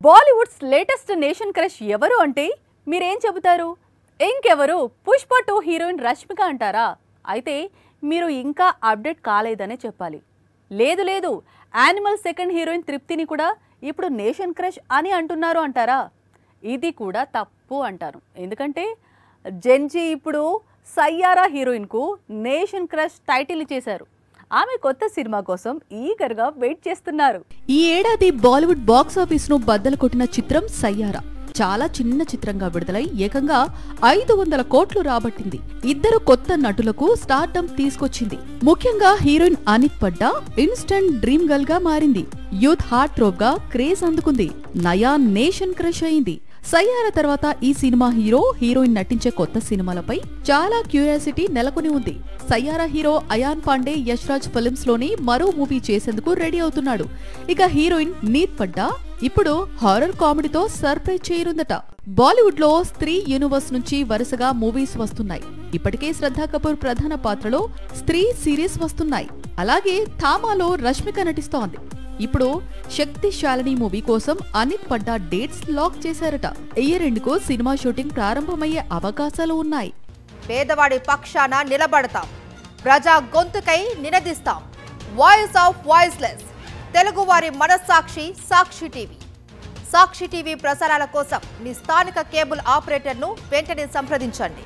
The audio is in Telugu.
బాలీవుడ్స్ లేటెస్ట్ నేషన్ క్రష్ ఎవరు అంటే మీరేం చెబుతారు? ఇంకెవరు పుష్ప 2 హీరోయిన్ రష్మిక అంటారా? అయితే మీరు ఇంకా అప్డేట్ కాలేదనే చెప్పాలి. లేదు లేదు, యానిమల్ సెకండ్ హీరోయిన్ తృప్తిని కూడా ఇప్పుడు నేషన్ క్రష్ అని అంటున్నారు అంటారా? ఇది కూడా తప్పు అంటాను. ఎందుకంటే జెన్జీ ఇప్పుడు సయ్యారా హీరోయిన్కు నేషన్ క్రష్ టైటిల్ ఇచ్చేశారు. ఆమె కొత్త సినిమా కోసం ఈగర్గా వెయిట్ చేస్తున్నారు. ఈ ఏడాది బాలీవుడ్ బాక్స్ ఆఫీస్ ను బద్దలు కొట్టిన చిత్రం సయ్యారా చాలా చిన్న చిత్రంగా విడుదలై ఏకంగా 500 కోట్లు రాబట్టింది. ఇద్దరు కొత్త నటులకు స్టార్డమ్ తీసుకొచ్చింది. ముఖ్యంగా హీరోయిన్ అనిత్ పడ్డా ఇన్స్టంట్ డ్రీమ్ గర్ల్ గా మారింది. యూత్ హార్ట్ ట్రోప్ గా క్రేజ్ అందుకుంది. నయా నేషన్ క్రష్ అయింది. సయ్యారా తర్వాత ఈ సినిమా హీరోయిన్ నటించే కొత్త సినిమాలపై చాలా క్యూరియాసిటీ నెలకొని ఉంది. సయ్యారా హీరో అయాన్ పాండే యష్ రాజ్ ఫిల్మ్స్ లోని మరో మూవీ చేసేందుకు రెడీ అవుతున్నాడు. ఇక హీరోయిన్ నీత్ పడ్డా ఇప్పుడు హారర్ కామెడీతో సర్ప్రైజ్ చేయనుందట. బాలీవుడ్ లో స్త్రీ యూనివర్స్ నుంచి వరుసగా మూవీస్ వస్తున్నాయి. ఇప్పటికే శ్రద్ధా కపూర్ ప్రధాన పాత్రలో స్త్రీ సిరీస్ వస్తున్నాయి. అలాగే థామాలో రష్మిక నటిస్తోంది. ఇప్పుడు శక్తిశాలిని మూవీ కోసం అనిత్ పడ్డా డేట్స్ లాక్ చేశారట. ఇయర్ ఎండ్ కు సినిమా షూటింగ్ ప్రారంభమయ్యే అవకాశాలు ఉన్నాయి. పేదవాడి పక్షాన నిలబడతాం, ప్రజా గొంతుకై నినదిస్తాం. వాయిస్ ఆఫ్ వాయిస్లెస్, తెలుగువారి మనస్సాక్షి సాక్షి టీవీ. సాక్షి టీవీ ప్రసారాల కోసం మీ స్థానిక కేబుల్ ఆపరేటర్ను వెంటనే సంప్రదించండి.